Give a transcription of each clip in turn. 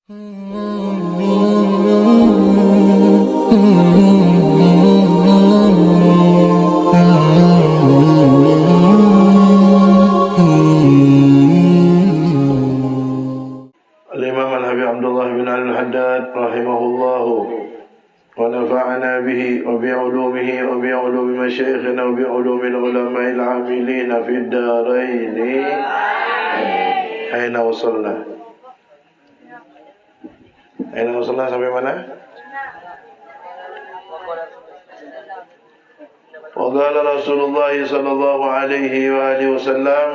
Al-Imam Al-Habib Abdullah bin Al-Haddad rahimahullahu wa nafa'ana bihi wa bi'ulumihi wa bi'ulumi masyayikhina wa bi'ulumi al-ulama'il amilina fi ad-daraini. Aina wasalna? Aina wasalna sampai mana? Wa qala Rasulullah sallallahu alaihi wa alihi wasallam,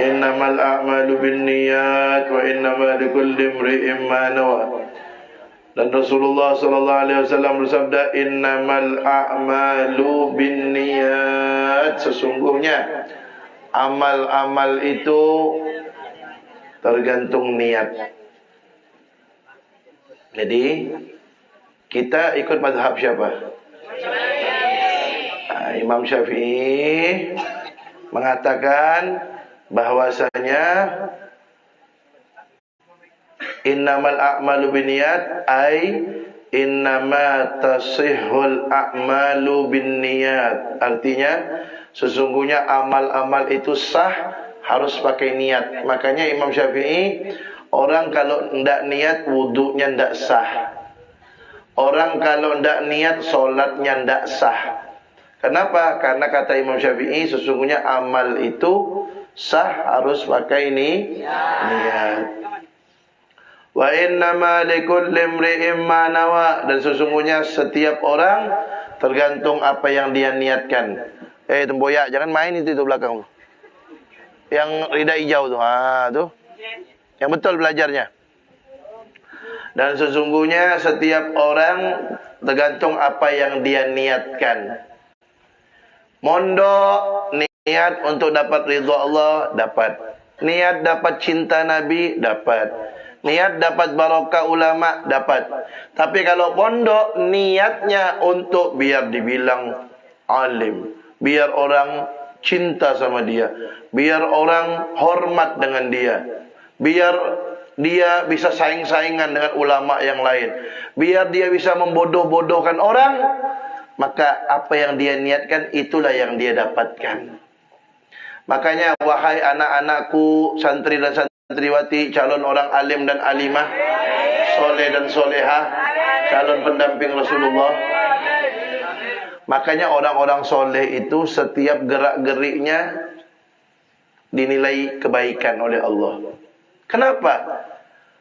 innamal a'malu binniyat wa innamal likulli imri'in ma nawa. Dan Rasulullah sallallahu alaihi wasallam bersabda, innamal a'malu binniyat, sesungguhnya amal-amal itu tergantung niat. Jadi kita ikut mazhab siapa? Imam Syafi'i mengatakan bahwasanya innamal a'malu binniyat ay innama tasihhul a'malu binniyat. Artinya sesungguhnya amal-amal itu sah harus pakai niat. Makanya Imam Syafi'i, orang kalau ndak niat wudunya ndak sah. Orang kalau ndak niat solatnya ndak sah. Kenapa? Karena kata Imam Syafi'i sesungguhnya amal itu sah harus pakai niat. Wa innama likulli imri'in ma nawa, dan sesungguhnya setiap orang tergantung apa yang dia niatkan. Tempoyak, jangan main itu belakang tu. Yang rida hijau tu. Tu. Yang betul belajarnya. Dan sesungguhnya setiap orang tergantung apa yang dia niatkan. Mondok niat untuk dapat ridha Allah, dapat. Niat dapat cinta Nabi, dapat. Niat dapat barokah ulama, dapat. Tapi kalau pondok niatnya untuk biar dibilang alim, biar orang cinta sama dia, biar orang hormat dengan dia, biar dia bisa saing-saingan dengan ulama yang lain, biar dia bisa membodoh-bodohkan orang, maka apa yang dia niatkan itulah yang dia dapatkan. Makanya wahai anak-anakku, santri dan santriwati, calon orang alim dan alimah, soleh dan solehah, calon pendamping Rasulullah. Makanya orang-orang soleh itu setiap gerak-geriknya dinilai kebaikan oleh Allah. Kenapa?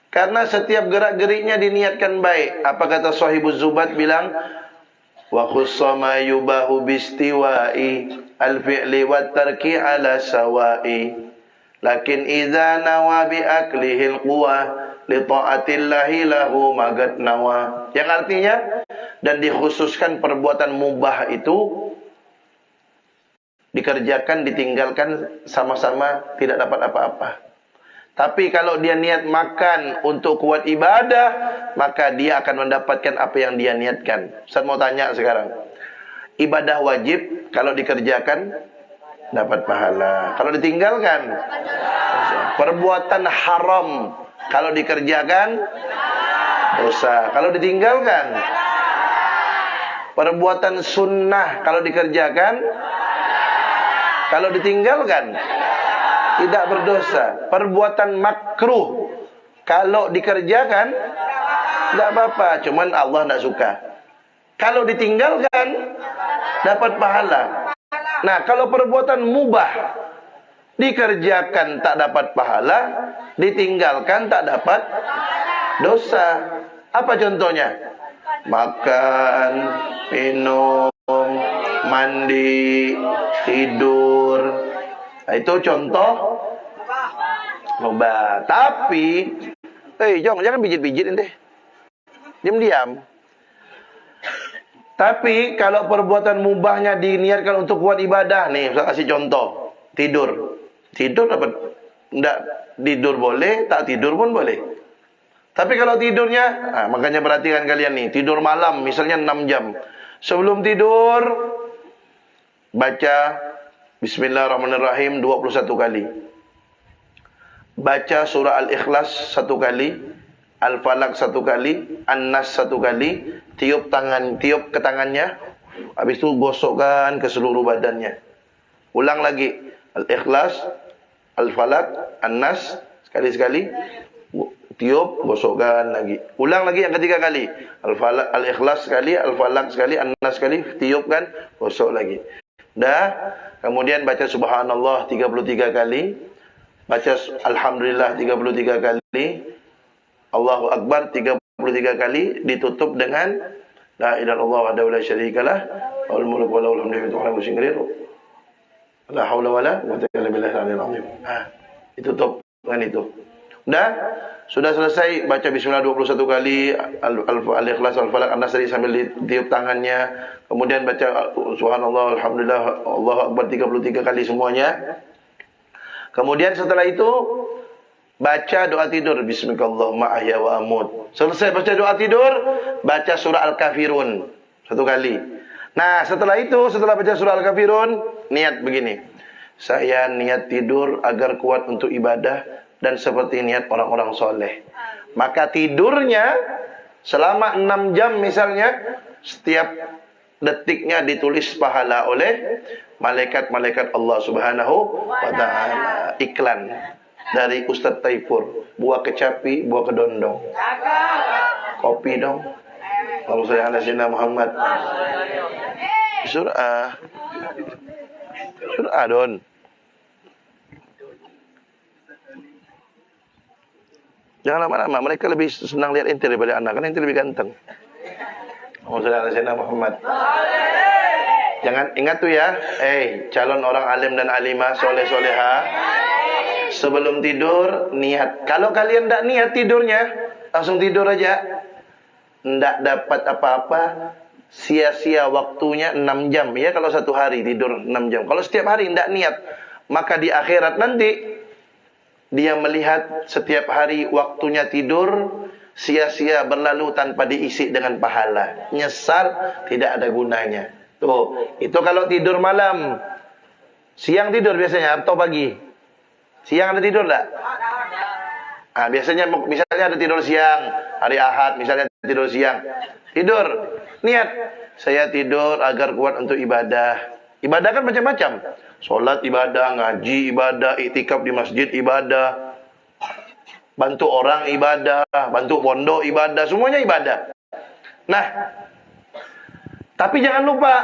Karena setiap gerak-geriknya diniatkan baik. Apa kata Sahibuz Zubat bilang, wa khussa ma yubahu bistiwa'i al-fi'li wat tarki ala sawa'i, lakin idza nawa bi aklihil quwa li ta'atillahi lahu magat nawa. Yang artinya, dan dikhususkan perbuatan mubah itu dikerjakan, ditinggalkan sama-sama tidak dapat apa-apa. Tapi kalau dia niat makan untuk kuat ibadah, maka dia akan mendapatkan apa yang dia niatkan. Ustaz mau tanya sekarang. Ibadah wajib kalau dikerjakan dapat pahala. Kalau ditinggalkan, perbuatan haram kalau dikerjakan dosa. Kalau ditinggalkan, perbuatan sunnah kalau dikerjakan, kalau ditinggalkan tidak berdosa. Perbuatan makruh kalau dikerjakan tidak apa-apa, cuman Allah tidak suka. Kalau ditinggalkan dapat pahala. Nah, kalau perbuatan mubah dikerjakan tak dapat pahala, ditinggalkan tak dapat dosa. Apa contohnya? Makan, minum, mandi, tidur. Itu contoh mubah. Tapi jangan pijit-pijit ente. Diam-diam. Tapi kalau perbuatan mubahnya diniatkan untuk buat ibadah, nih saya kasih contoh. Tidur. Tidur dapat, enggak tidur boleh, tak tidur pun boleh. Tapi kalau tidurnya, makanya perhatikan kalian nih, tidur malam misalnya 6 jam. Sebelum tidur baca Bismillahirrahmanirrahim 21 kali. Baca surah Al-Ikhlas 1 kali. Al-Falaq 1 kali, An-Nas 1 kali, tiup ke tangannya, habis itu gosokkan ke seluruh badannya. Ulang lagi, Al-Ikhlas, Al-Falaq, An-Nas, sekali-sekali, tiup, gosokkan lagi. Ulang lagi yang ketiga kali, Al-Falaq, Al-Ikhlas sekali, Al-Falaq sekali, An-Nas sekali, tiupkan, gosok lagi. Dah, kemudian baca Subhanallah 33 kali, baca Alhamdulillah 33 kali, Allahu Akbar 33 kali, ditutup dengan La ilaha illallah wahdahu la syarikalah lahul mulku wa lahul hamdu wa huwa ala la haula wala quwwata illa billahil azim. Ditutup dengan itu. Sudah selesai baca bismillah 21 kali, Al-Ikhlas, Al-Falaq, An-Nas sambil ditiup tangannya, kemudian baca subhanallah, alhamdulillah, Allahu Akbar 33 kali semuanya. Kemudian setelah itu baca doa tidur, bismillahirrahmanirrahim ahya wa amut. Selesai baca doa tidur, baca surah Al-Kafirun 1 kali. Nah, setelah itu, setelah baca surah Al-Kafirun, niat begini. Saya niat tidur agar kuat untuk ibadah dan seperti niat orang-orang soleh. Maka tidurnya selama 6 jam misalnya, setiap detiknya ditulis pahala oleh malaikat-malaikat Allah Subhanahu wa ta'ala. Iklan dari Ustadz Taifur, buah kecapi, buah kedondong. Kopi dong. Allahumma shalli ala sayyidina Muhammad. Surah Don. Jangan lama-lama, mereka lebih senang lihat ente daripada anak, karena ente lebih ganteng. Allahumma shalli ala sayyidina Muhammad. Jangan ingat tuh ya, calon orang alim dan alimah, soleh-soleha, sebelum tidur niat. Kalau kalian tidak niat tidurnya, langsung tidur aja, tidak dapat apa-apa, sia-sia waktunya 6 jam. Ya kalau satu hari tidur 6 jam. Kalau setiap hari tidak niat, maka di akhirat nanti dia melihat setiap hari waktunya tidur sia-sia berlalu tanpa diisi dengan pahala. Nyesal, tidak ada gunanya. Tuh, itu kalau tidur malam. Siang tidur biasanya atau pagi? Siang ada tidur enggak? Biasanya misalnya ada tidur siang, hari Ahad misalnya tidur siang. Tidur, niat, saya tidur agar kuat untuk ibadah. Ibadah kan macam-macam. Salat ibadah, ngaji ibadah, iktikaf di masjid ibadah, bantu orang ibadah, bantu pondok ibadah, semuanya ibadah. Nah, tapi jangan lupa,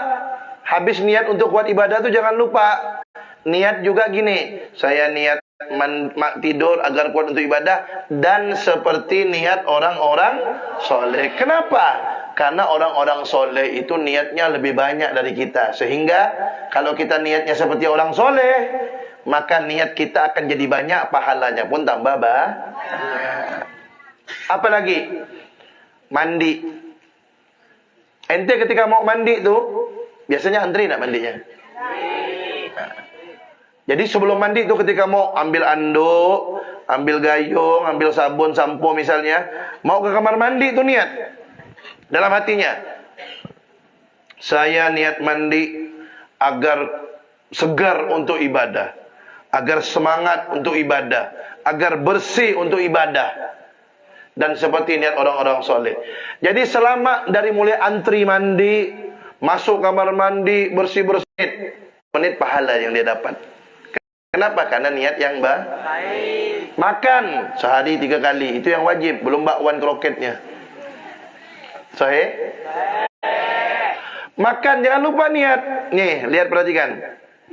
habis niat untuk kuat ibadah itu jangan lupa niat juga gini, saya niat tidur agar kuat untuk ibadah dan seperti niat orang-orang soleh. Kenapa? Karena orang-orang soleh itu niatnya lebih banyak dari kita. Sehingga kalau kita niatnya seperti orang soleh, maka niat kita akan jadi banyak, pahalanya pun tambah banyak. Apalagi mandi. Ente ketika mau mandi tuh biasanya antri nak mandinya? Jadi sebelum mandi tuh ketika mau ambil anduk, ambil gayung, ambil sabun, sampo misalnya, mau ke kamar mandi tuh niat dalam hatinya, saya niat mandi agar segar untuk ibadah, agar semangat untuk ibadah, agar bersih untuk ibadah, dan seperti niat orang-orang soleh. Jadi selama dari mulai antri mandi, masuk kamar mandi, bersih-bersih, menit pahala yang dia dapat. Kenapa? Karena niat yang baik. Makan sehari 3 kali, itu yang wajib, belum bakwan kroketnya. Sahih? Makan jangan lupa niat. Nih, lihat perhatikan.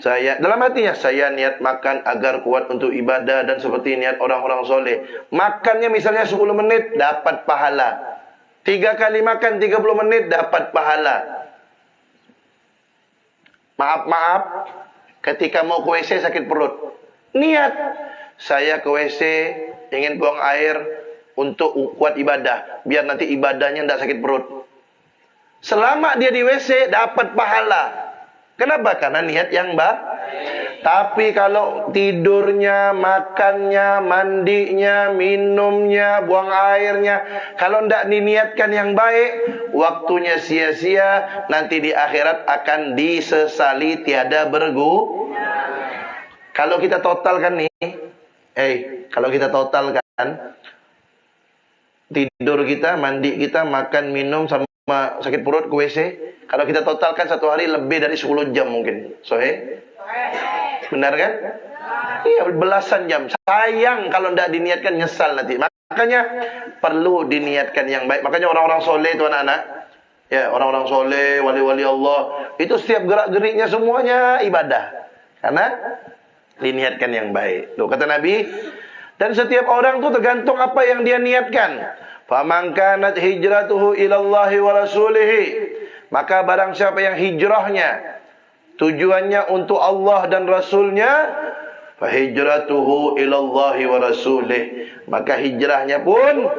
Saya dalam hatinya saya niat makan agar kuat untuk ibadah dan seperti niat orang-orang soleh. Makannya misalnya 10 menit dapat pahala. 3 kali makan 30 menit dapat pahala. Maaf, ketika mau ke WC sakit perut, niat saya ke WC ingin buang air untuk kuat ibadah, biar nanti ibadahnya tidak sakit perut. Selama dia di WC dapat pahala. Kenapa? Karena niat yang baik. Tapi kalau tidurnya, makannya, mandinya, minumnya, buang airnya, kalau tidak diniatkan yang baik, waktunya sia-sia, nanti di akhirat akan disesali tiada berguna. Kalau kita totalkan nih, kalau kita totalkan, tidur kita, mandi kita, makan, minum, sama sakit perut ke WC. Kalau kita totalkan satu hari lebih dari 10 jam mungkin. Sahih? Benar kan? Iya, belasan jam. Sayang kalau tidak diniatkan, nyesal nanti. Makanya perlu diniatkan yang baik. Makanya orang-orang soleh itu anak-anak, ya, orang-orang soleh, wali-wali Allah, itu setiap gerak-geriknya semuanya ibadah. Karena diniatkan yang baik. Tuh kata Nabi, dan setiap orang itu tergantung apa yang dia niatkan. Faman kanat hijratuhu ilallahi wa rasulihi, maka barang siapa yang hijrahnya tujuannya untuk Allah dan Rasulnya, fa hijratuhu ilallahi wa rasulih, maka hijrahnya pun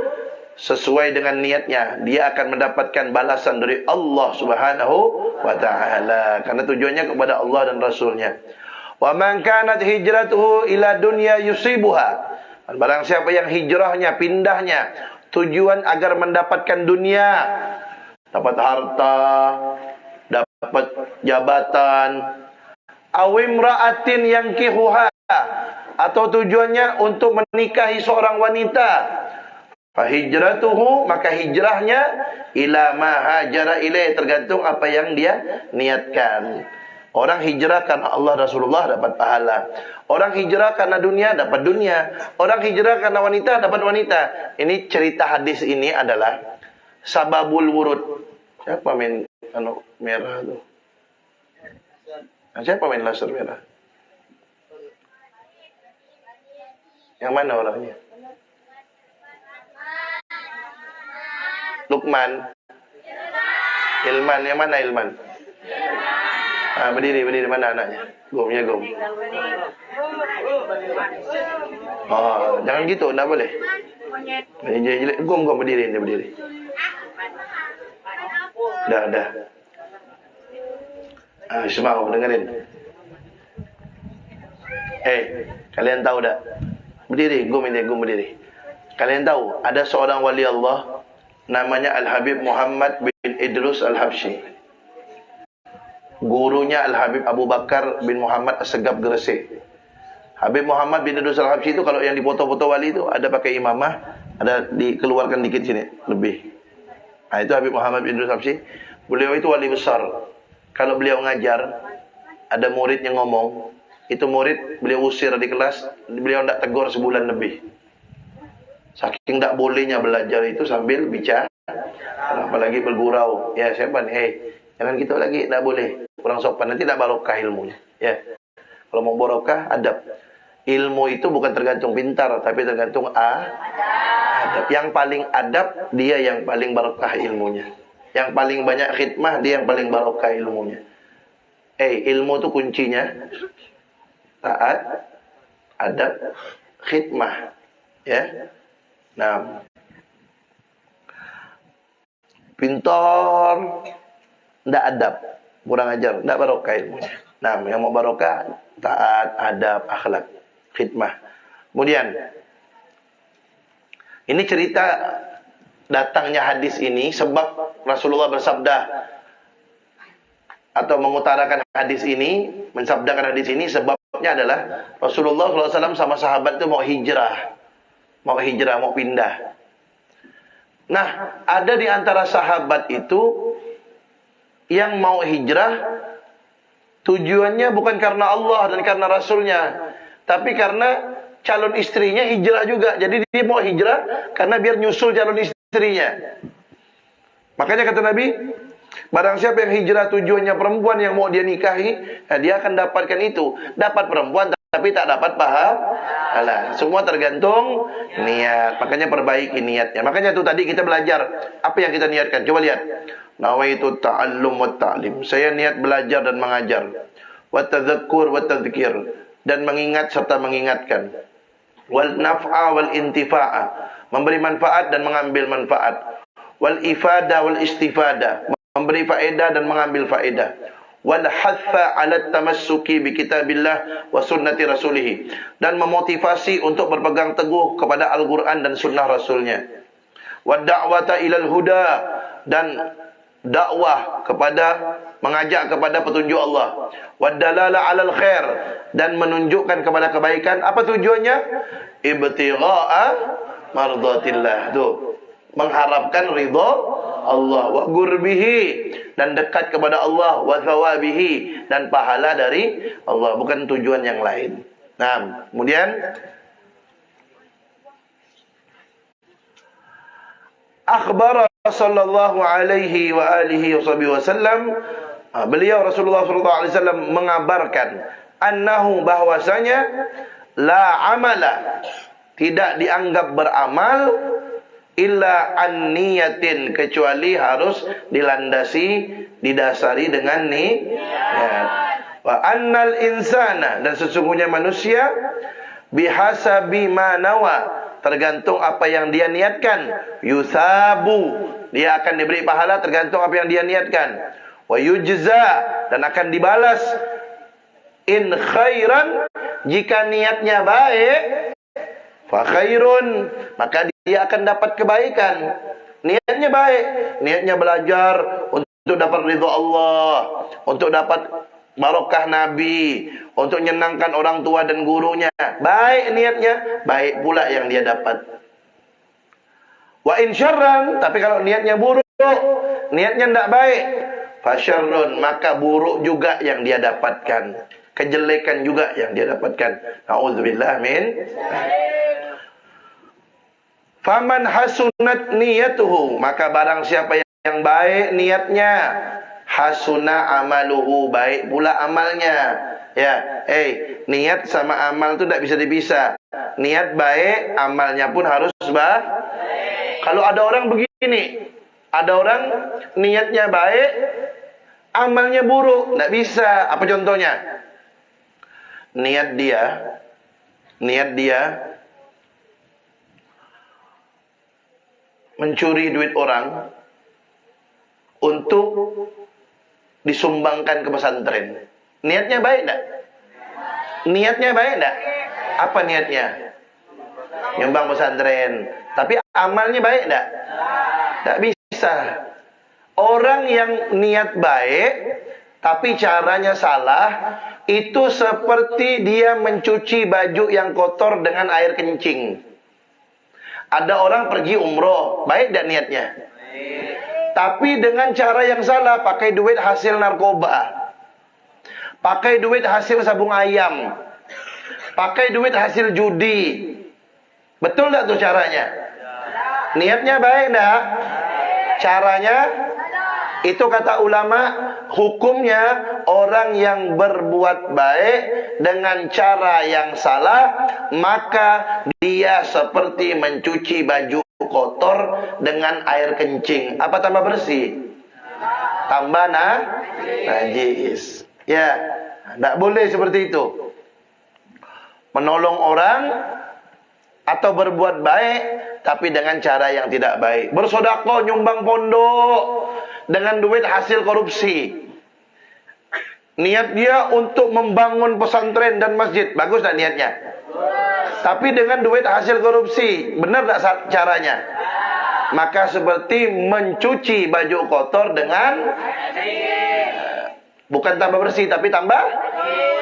sesuai dengan niatnya, dia akan mendapatkan balasan dari Allah Subhanahu wa taala, karena tujuannya kepada Allah dan Rasulnya. Wa man kanat hijratuhu ila dunya yusibuha, barang siapa yang hijrahnya, pindahnya tujuan agar mendapatkan dunia, dapat harta, dapat jabatan, awimra'atin yankihuha, atau tujuannya untuk menikahi seorang wanita, fa hijratuhu, maka hijrahnya ila ma hajara ilaih, tergantung apa yang dia niatkan. Orang hijrah karena Allah Rasulullah dapat pahala. Orang hijrah karena dunia dapat dunia. Orang hijrah karena wanita dapat wanita. Ini cerita hadis ini adalah sababul wurud. Siapa main merah tuh? Siapa main laser merah? Yang mana orangnya? Lukman. Ilman, yang mana Ilman? Berdiri mana anaknya? Gom. Oh, jangan gitu, enggak boleh. Gom berdiri. Dah. Semua dengerin. Kalian tahu dah? Berdiri, gom berdiri. Kalian tahu ada seorang wali Allah namanya Al-Habib Muhammad bin Idrus Al-Habsyi. Gurunya Al-Habib Abu Bakar bin Muhammad As-Segaf Gresik. Habib Muhammad bin Idrus Al-Habsyi itu kalau yang dipoto-foto wali itu ada pakai imamah, ada dikeluarkan dikit sini lebih. Itu Habib Muhammad bin Idrus Al-Habsyi. Beliau itu wali besar. Kalau beliau ngajar, ada murid yang ngomong, itu murid beliau usir di kelas, beliau tidak tegur sebulan lebih. Saking tidak bolehnya belajar itu sambil bicara, apalagi bergurau. Ya siapa nih? Jangan gitu lagi, tidak boleh. Kurang sopan, nanti tidak barokah ilmunya. Ya, kalau mau barokah, adab. Ilmu itu bukan tergantung pintar, tapi tergantung adab. Yang paling adab, dia yang paling barokah ilmunya. Yang paling banyak khidmah, dia yang paling barokah ilmunya. Ilmu itu kuncinya taat, adab, khidmah. Ya. Nah, pintar, tidak adab, kurang ajar, tidak barokah ilmunya. Nah, yang mau barokah, taat, adab, akhlak, khidmah. Kemudian, ini cerita datangnya hadis ini sebab Rasulullah bersabda atau mengutarakan hadis ini, mensabdakan hadis ini, sebabnya adalah Rasulullah SAW sama sahabat itu mau hijrah, mau pindah. Nah, ada di antara sahabat itu yang mau hijrah tujuannya bukan karena Allah dan karena Rasulnya, tapi karena calon istrinya hijrah juga. Jadi dia mau hijrah karena biar nyusul calon istrinya. Makanya kata Nabi, barang siapa yang hijrah tujuannya perempuan yang mau dia nikahi, dia akan dapatkan itu. Dapat perempuan tapi tak dapat pahala. Semua tergantung niat. Makanya perbaiki niatnya. Makanya itu tadi kita belajar apa yang kita niatkan. Coba lihat. Nawaitu ta'allum wa ta'lim. Saya niat belajar dan mengajar. Wa tadhakkur wa tadhkir, dan mengingat serta mengingatkan. Wal naf'a wal intifa'a, memberi manfaat dan mengambil manfaat. Wal ifada wal istifada, memberi faedah dan mengambil faedah. Wal hatha 'ala tamassuki bi kitabillah wa sunnati rasulih, dan memotivasi untuk berpegang teguh kepada Al-Qur'an dan sunnah Rasulnya. Wa da'wata ilal huda, dan dakwah kepada, mengajak kepada petunjuk Allah. Wa dalala 'alal khair, dan menunjukkan kepada kebaikan. Apa tujuannya? Ibtigha'a mardatillah. Tuh, mengharapkan ridha Allah, wa qurbihi, dan dekat kepada Allah, wa thawabihi, dan pahala dari Allah, bukan tujuan yang lain. Nah, kemudian akhbar sallallahu alaihi wa alihi wasallam, beliau Rasulullah sallallahu alaihi wasallam mengabarkan annahu, bahwasanya la amala, tidak dianggap beramal, illa an niyatin, kecuali harus didasari dengan niat. Wa annal insana, dan sesungguhnya manusia, bihasabi ma nawa, tergantung apa yang dia niatkan, yusabu, dia akan diberi pahala tergantung apa yang dia niatkan, wa yujza, dan akan dibalas, in khairan, jika niatnya baik, fa khairun, maka dia akan dapat kebaikan. Niatnya baik, niatnya belajar untuk dapat ridha Allah, untuk dapat barokah Nabi, untuk menyenangkan orang tua dan gurunya. Baik niatnya, baik pula yang dia dapat. Wa in syarran, tapi kalau niatnya buruk, niatnya tidak baik, fa syarrun, maka buruk juga yang dia dapatkan, kejelekan juga yang dia dapatkan. Nauzubillah min. Faman hasunat niyatuhu, maka barang siapa yang baik niatnya, hasuna amaluhu, baik pula amalnya. Ya, niat sama amal itu tidak bisa dipisah. Niat baik, amalnya pun harus baik. Kalau ada orang begini, ada orang niatnya baik, amalnya buruk, tidak bisa. Apa contohnya? Niat dia mencuri duit orang untuk disumbangkan ke pesantren. Niatnya baik tak? Niatnya baik tak? Apa niatnya? Nyumbang pesantren. Tapi amalnya baik tak? Tak bisa. Orang yang niat baik tapi caranya salah, itu seperti dia mencuci baju yang kotor dengan air kencing. Ada orang pergi umroh, baik tak niatnya? Tapi dengan cara yang salah, pakai duit hasil narkoba, pakai duit hasil sabung ayam, pakai duit hasil judi. Betul tak tuh caranya? Niatnya baik tak? Caranya, itu kata ulama, hukumnya orang yang berbuat baik dengan cara yang salah, maka dia seperti mencuci baju kotor dengan air kencing. Apa tambah bersih? Tambah najis. Ya, tidak boleh seperti itu. Menolong orang atau berbuat baik tapi dengan cara yang tidak baik. Bersedekah, nyumbang pondok dengan duit hasil korupsi. Niat dia untuk membangun pesantren dan masjid, bagus tak niatnya? Tapi dengan duit hasil korupsi, benar tak caranya? Maka seperti mencuci baju kotor dengan, bukan tambah bersih tapi tambah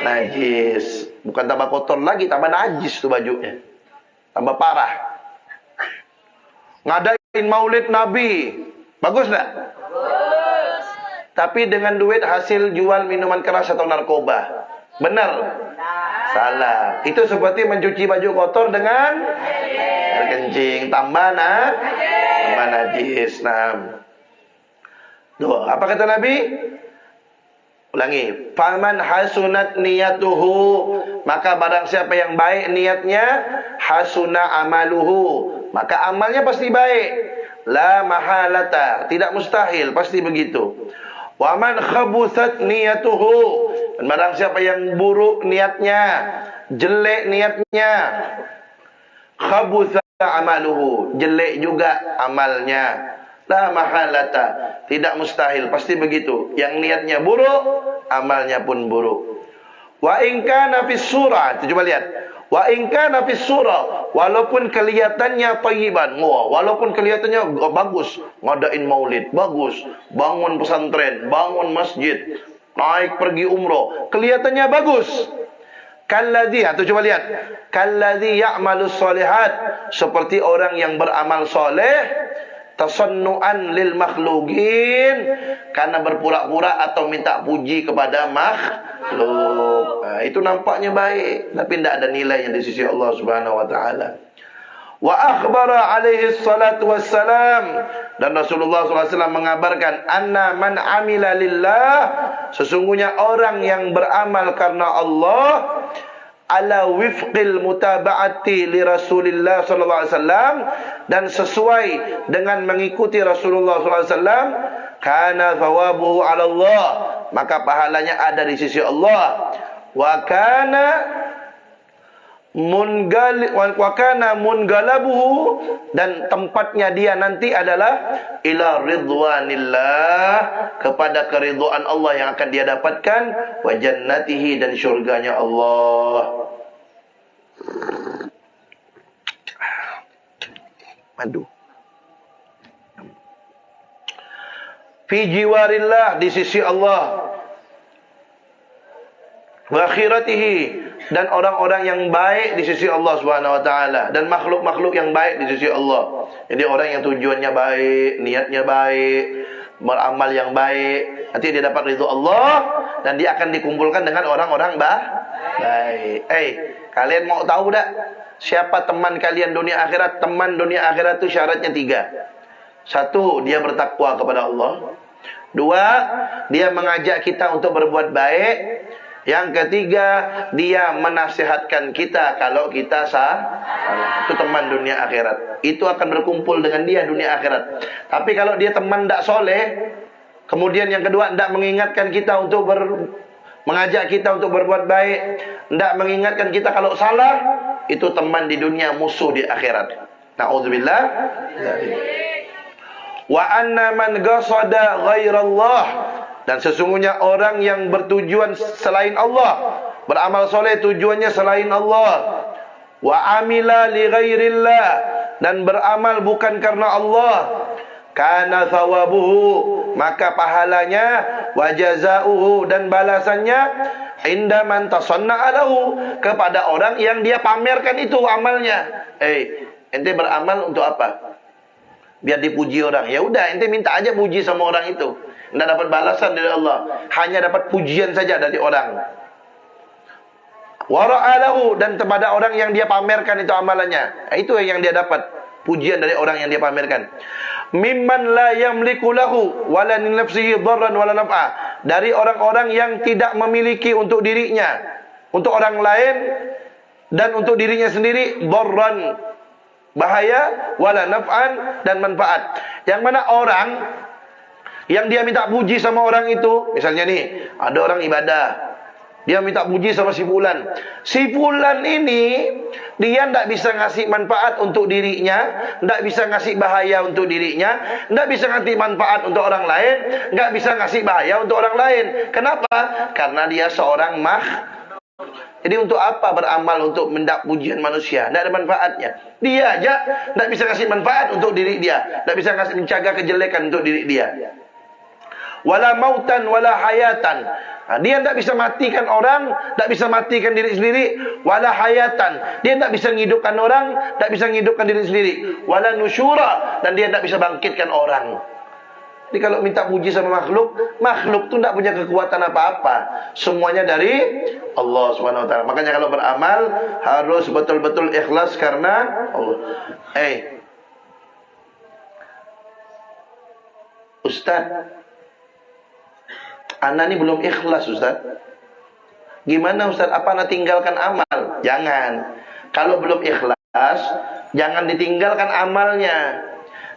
najis. Bukan tambah kotor lagi, tambah najis tuh bajunya, tambah parah. Ngadain maulid Nabi, bagus tak? Tapi dengan duit hasil jual minuman keras atau narkoba, benar? Salah. Itu seperti mencuci baju kotor dengan air kencing, tambah najis. Tuh, apa kata Nabi? Ulangi. Faman hasunat niyatuhu, maka barang siapa yang baik niatnya, hasuna amaluhu, maka amalnya pasti baik. La mahalata, tidak mustahil, pasti begitu. Wa man khabuthat niyatuhu, dan barang siapa yang buruk niatnya, jelek niatnya, khabutha amaluhu, jelek juga amalnya. La mahalata, tidak mustahil, pasti begitu. Yang niatnya buruk, amalnya pun buruk. Wa in kana fis surah, coba lihat. Wa in kana fis surah, walaupun kelihatannya thayyiban, walaupun kelihatannya bagus, ngadain maulid, bagus, bangun pesantren, bangun masjid, naik pergi umroh, kelihatannya bagus. Kalladzi, atau coba lihat, kalladzi ya'malus shalihat, seperti orang yang beramal soleh, tasannu'an lil makhluqin, karena berpura-pura atau minta puji kepada makhluk. Nah, itu nampaknya baik, tapi tidak ada nilainya di sisi Allah Subhanahu wa taala. Wa akhbara alaihi salatu wassalam, dan Rasulullah SAW mengabarkan, anna man amila lillah, sesungguhnya orang yang beramal karena Allah, ala wifqil mutaba'ati li Rasulillah sallallahu alaihi wasallam, dan sesuai dengan mengikuti Rasulullah sallallahu alaihi wasallam, kana thawabuhu 'ala Allah, maka pahalanya ada di sisi Allah. Wa kana mungalabuhu, dan tempatnya dia nanti adalah ila ridwanillah, kepada keridhaan Allah yang akan dia dapatkan, wa jannatihi, dan syurganya Allah. Madu. Fi jiwarillah, di sisi Allah. Wa akhiratihi, dan orang-orang yang baik di sisi Allah Subhanahu wa taala, dan makhluk-makhluk yang baik di sisi Allah. Jadi orang yang tujuannya baik, niatnya baik, beramal yang baik, nanti dia dapat ridho Allah, dan dia akan dikumpulkan dengan orang-orang baik. Kalian mau tahu tak siapa teman kalian dunia akhirat? Teman dunia akhirat itu syaratnya 3. 1, dia bertakwa kepada Allah. 2, dia mengajak kita untuk berbuat baik. Yang ketiga, dia menasihatkan kita kalau kita salah. Itu teman dunia akhirat. Itu akan berkumpul dengan dia dunia akhirat. Tapi kalau dia teman tidak soleh, kemudian yang kedua, tidak mengingatkan kita untuk mengajak kita untuk berbuat baik, tidak mengingatkan kita kalau salah, itu teman di dunia, musuh di akhirat. Na'udzubillah. Wa anna man qasada ghairallah, dan sesungguhnya orang yang bertujuan selain Allah, beramal soleh tujuannya selain Allah, wa amila li ghairillah, dan beramal bukan karena Allah, kana thawabuhu, maka pahalanya, wa jazaohu, dan balasannya, inda man tasanna'a lahu, kepada orang yang dia pamerkan itu amalnya. Ente beramal untuk apa? Biar dipuji orang. Ya udah, ente minta aja puji sama orang itu. Tidak dapat balasan dari Allah, hanya dapat pujian saja dari orang. Wara'alahu, dan kepada orang yang dia pamerkan itu amalannya, itu yang dia dapat pujian dari orang yang dia pamerkan. Mimman la yamliku lahu wala li nafsihi dharran wala naf'a, dari orang-orang yang tidak memiliki untuk dirinya, untuk orang lain, dan untuk dirinya sendiri, dharran, bahaya, wala naf'an, dan manfaat. Yang mana orang yang dia minta puji sama orang itu, misalnya nih, ada orang ibadah, dia minta puji sama si fulan. Si fulan ini, dia tidak bisa ngasih manfaat untuk dirinya, tidak bisa ngasih bahaya untuk dirinya, tidak bisa ngasih manfaat untuk orang lain, tidak bisa ngasih bahaya untuk orang lain. Kenapa? Karena dia seorang Jadi untuk apa beramal untuk mendapat pujian manusia? Tidak ada manfaatnya. Dia aja tidak bisa ngasih manfaat untuk diri dia, tidak bisa ngasih mencegah kejelekan untuk diri dia. Wala mautan wala hayatan, dia tidak bisa matikan orang, tidak bisa matikan diri sendiri. Wala hayatan, dia tidak bisa menghidupkan orang, tidak bisa menghidupkan diri sendiri. Wala nusyura, dan dia tidak bisa bangkitkan orang. Jadi kalau minta puji sama makhluk tu tidak punya kekuatan apa-apa. Semuanya dari Allah Subhanahu wa taala. Makanya kalau beramal harus betul-betul ikhlas karena Allah. Ustaz, Ana ini belum ikhlas, Ustaz. Gimana, Ustaz? Apa Ana tinggalkan amal? Jangan. Kalau belum ikhlas, jangan ditinggalkan amalnya.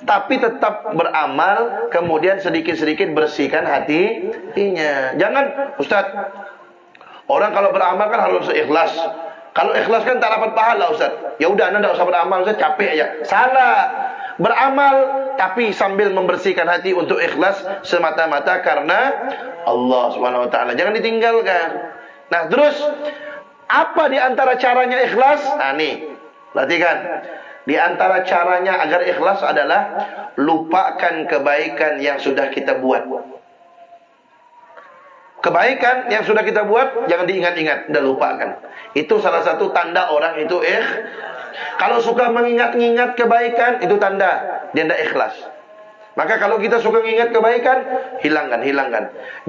Tapi tetap beramal, kemudian sedikit-sedikit bersihkan hatinya. Jangan, Ustaz, orang kalau beramal kan harus ikhlas. Kalau ikhlas kan tak dapat pahala, Ustaz. Ya udah, Anda tidak usah beramal, Ustaz, capek aja. Salah. Beramal tapi sambil membersihkan hati untuk ikhlas semata-mata karena Allah Subhanahu wa taala. Jangan ditinggalkan. Nah, terus apa di antara caranya ikhlas? Nah, nih. Perhatikan. Di antara caranya agar ikhlas adalah lupakan kebaikan yang sudah kita buat. Kebaikan yang sudah kita buat jangan diingat-ingat, dan lupakan. Itu salah satu tanda orang itu Kalau suka mengingat-ingat kebaikan, itu tanda dia tidak ikhlas. Maka kalau kita suka ingat kebaikan, hilangkan.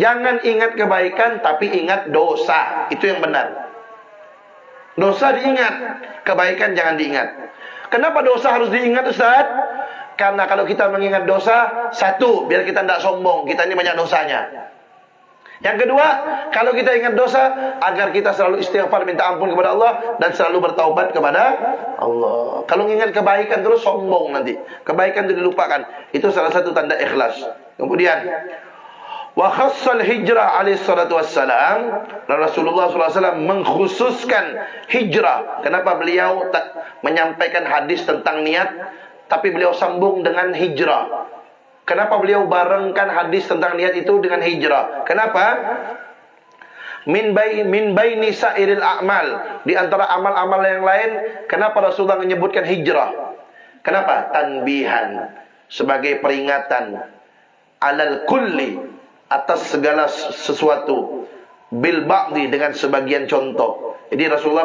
Jangan ingat kebaikan, tapi ingat dosa. Itu yang benar. Dosa diingat, kebaikan jangan diingat. Kenapa dosa harus diingat, Ustaz? Karena kalau kita mengingat dosa, satu, biar kita tidak sombong, kita ini banyak dosanya. Yang kedua, kalau kita ingat dosa, agar kita selalu istighfar, minta ampun kepada Allah, dan selalu bertaubat kepada Allah. Kalau ingat kebaikan terus sombong nanti, kebaikan itu dilupakan. Itu salah satu tanda ikhlas. Kemudian, wa khassal hijrah alaihi salatu wassalam, Rasulullah SAW mengkhususkan hijrah. Kenapa beliau tak menyampaikan hadis tentang niat, tapi beliau sambung dengan hijrah? Kenapa beliau barengkan hadis tentang niat itu dengan hijrah? Kenapa? Min baini sairil a'mal, di antara amal-amal yang lain, kenapa Rasulullah menyebutkan hijrah? Kenapa? Tanbihan, sebagai peringatan, alal kulli, atas segala sesuatu, bil ba'di, dengan sebagian contoh. Jadi Rasulullah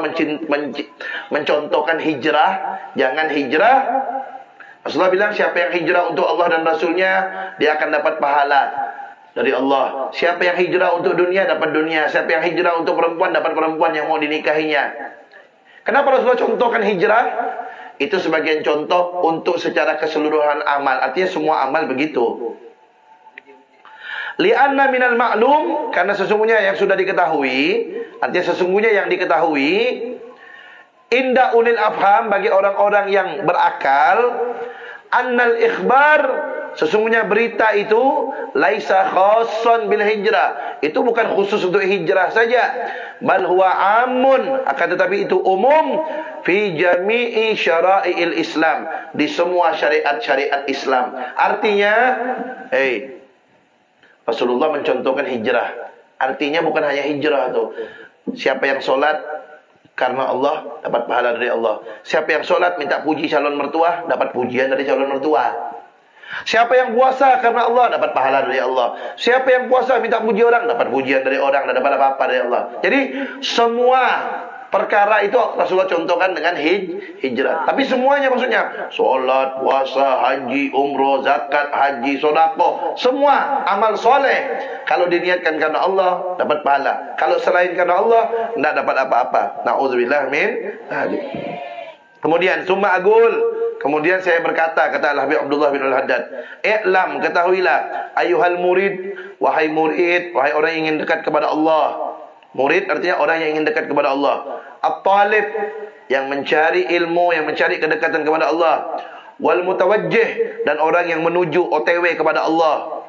mencontohkan hijrah. Jangan hijrah, Rasulullah bilang siapa yang hijrah untuk Allah dan Rasulnya, dia akan dapat pahala dari Allah. Siapa yang hijrah untuk dunia, dapat dunia. Siapa yang hijrah untuk perempuan, dapat perempuan yang mau dinikahinya. Kenapa Rasulullah contohkan hijrah? Itu sebagian contoh untuk secara keseluruhan amal. Artinya semua amal begitu. Li'anna minal ma'lum, karena sesungguhnya yang sudah diketahui, artinya sesungguhnya yang diketahui, inda ulil afham, bagi orang-orang yang berakal, annal ikhbar, sesungguhnya berita itu, laisa khassan bil hijrah, itu bukan khusus untuk hijrah saja, bal huwa amun, akan tetapi itu umum, fi jami'i syara'il Islam, di semua syariat-syariat Islam. Artinya, Rasulullah mencontohkan hijrah. Artinya bukan hanya hijrah tuh. Siapa yang sholat karena Allah, dapat pahala dari Allah. Siapa yang sholat minta puji calon mertua, dapat pujian dari calon mertua. Siapa yang puasa karena Allah, dapat pahala dari Allah. Siapa yang puasa minta puji orang, dapat pujian dari orang, dan dapat apa-apa dari Allah. Jadi semua perkara itu Rasulullah contohkan dengan hijrah. Tapi semuanya maksudnya, sholat, puasa, haji, umroh, zakat, haji, sodako, semua amal soleh. Kalau diniatkan karena Allah, dapat pahala. Kalau selain karena Allah, tidak dapat apa-apa. Na'udzubillah min dzalik. Kemudian, summa agul. Kemudian saya berkata, kata Al-Habib Abdullah bin Al-Haddad, i'lam, ketahuilah, ayuhal murid, wahai orang yang ingin dekat kepada Allah. Murid artinya orang yang ingin dekat kepada Allah. At-talib, yang mencari ilmu, yang mencari kedekatan kepada Allah. Wal mutawajjih, dan orang yang menuju OTW kepada Allah.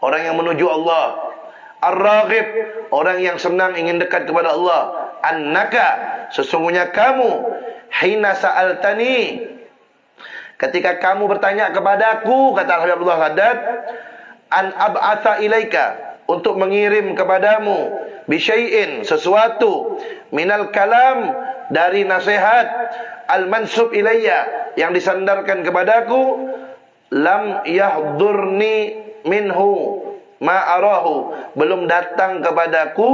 Orang yang menuju Allah. Ar-raghib, orang yang senang ingin dekat kepada Allah. Annaka, sesungguhnya kamu, hina sa'altani, ketika kamu bertanya kepadaku, kata Al-Habib Abdullah Haddad, an ab'atha ilaika, untuk mengirim kepadamu, bisyai'in, sesuatu, minal kalam, dari nasihat, al-mansub ilayya, yang disandarkan kepadaku, lam yahdurni minhu ma'arahu, belum datang kepadaku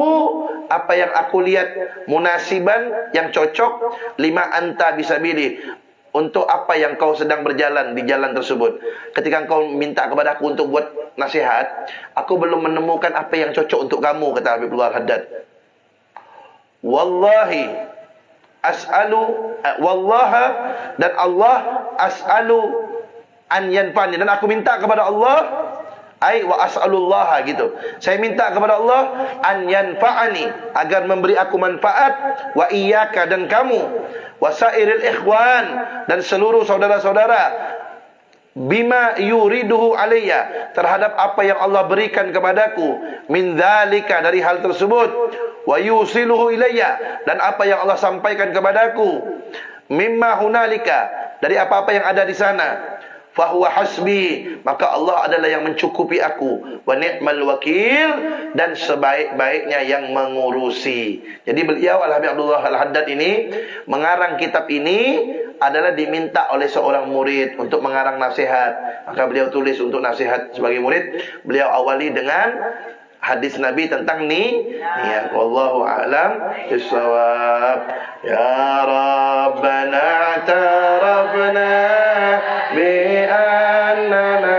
apa yang aku lihat, munasiban, yang cocok, lima anta bisabili, untuk apa yang kau sedang berjalan di jalan tersebut. Ketika kau minta kepada aku untuk buat nasihat, aku belum menemukan apa yang cocok untuk kamu, kata Habibullah Haddad. Wallahi as'alu, wallaha, dan Allah, as'alu an yanfa'ni, dan aku minta kepada Allah, wa as'alullah, gitu. Saya minta kepada Allah an yanfa'ani, agar memberi aku manfaat, wa iyyaka, dan kamu, wa sairil ikhwan, dan seluruh saudara-saudara, bima yuriduhu alayya, terhadap apa yang Allah berikan kepadaku, min dzalika, dari hal tersebut, wa yusiluhu ilayya, dan apa yang Allah sampaikan kepadaku, mimma hunalika, dari apa-apa yang ada di sana, fahuwa hasbi, maka Allah adalah yang mencukupi aku, wa ni'mal wakil, dan sebaik-baiknya yang mengurusi. Jadi beliau Al-Habib Abdullah Al-Haddad ini mengarang kitab ini adalah diminta oleh seorang murid untuk mengarang nasihat. Maka beliau tulis untuk nasihat sebagai murid, beliau awali dengan hadis Nabi tentang niat. Wallahu a'lam bissawab. Ya Rabbana tarafna bi annana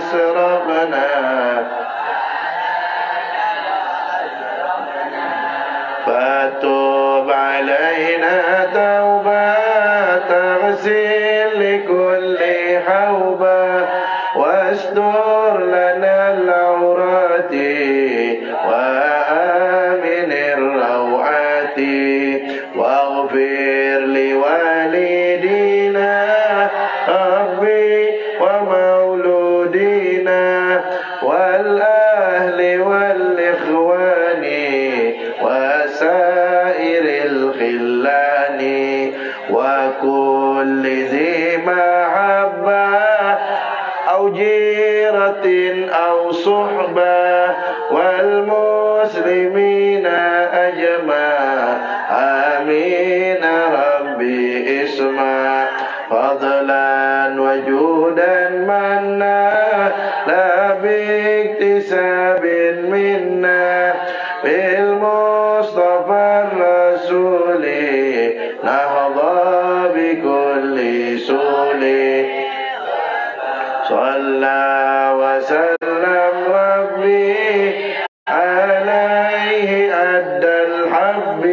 أسرفنا فتوب علينا توبة تغسل لكل حوبة واستر لنا العورات وآمن الروعات واغفر لوالدينا ربي ومولودينا والأهل والإخوان وسائر الخلان وكل ذي محبة أو جيرة أو صحبة والمسلمين أجمع آمين ربي اسمع فضلا وجودا منا لا باكتساب منا بالمصطفى الرسول نهضى بكل سول صلى وسلم ربي عليه أدى الحب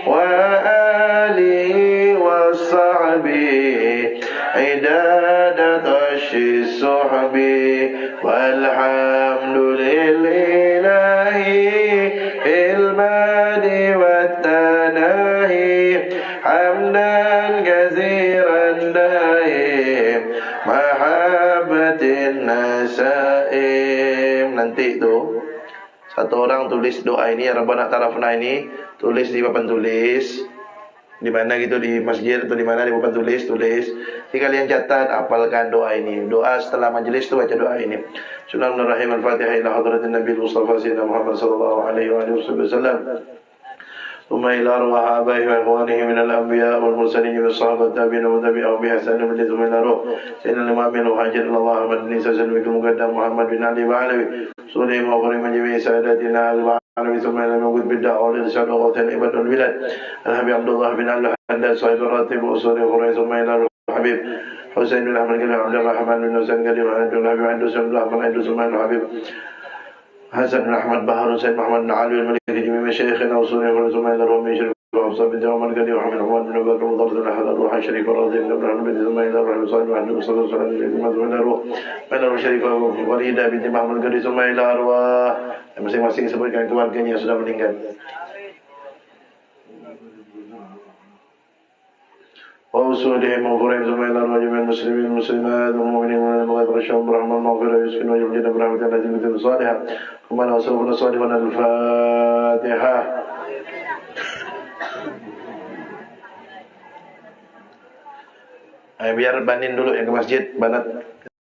وآله وصحبه عداد طش الصحب والحمد لله المادي والتناهي حمدا كثيرا دائم محبة النسائم. Nanti itu satu orang tulis doa ini ya Rabbana tarafna ini, tulis di papan tulis di mana gitu, di masjid atau di mana, di papan tulis. Jadi kalian catat, hafalkan doa ini. Doa setelah majelis itu baca doa ini. Bismillahirrahmanirrahim. Al-Fatihah ila hadratin Nabi Mustafa Sayyidina Muhammad sallallahu alaihi wasallam. ثم إلى أرواح آبائه وإخوانه من الأنبياء والمرسلين والصحابة التابعين وتابعهم بإحسان ثم إلى روح سيدنا الإمام المهاجر الله محمد بن سلمة المقدم محمد بن علي وعلوي سليم وغريم جميع ساداتنا العالمين ثم إلى موجود بالدعوة والإرشاد وغوث العباد والبلاد الحبيب عبد الله بن علي الحداد صاحب الراتب وأصول القرآن ثم إلى روح الحبيب حسين بن أحمد بن عبد الرحمن بن حسين قديم عبد الحبيب عند سلم الرحمن عند سلمان الحبيب حسن بن أحمد بهر سيد محمد بن علي الملك جميع مشايخنا وصولنا ثم إلى روح من شريف وأبصار بن جوام القديم وحمد محمد بن بكر وضرد الأحد الروح الشريف والرضي بن إبراهيم بن ثم إلى روح المصائب وحده صلى الله عليه وسلم ثم إلى روح الشريف وليدة بنت محمد القديم ثم إلى أرواح masing-masing sebutkan keluarganya yang sudah meninggal. وأصولهم وفرهم ثم إلى أرواح جميع المسلمين والمسلمات والمؤمنين والمؤمنات والشهداء برحمة المغفرة يسكن ويجعلنا برحمة التي مثل صالحة ثم لا وصفنا صالحا الفاتحة. Biar Banin dulu yang ke masjid, Banat.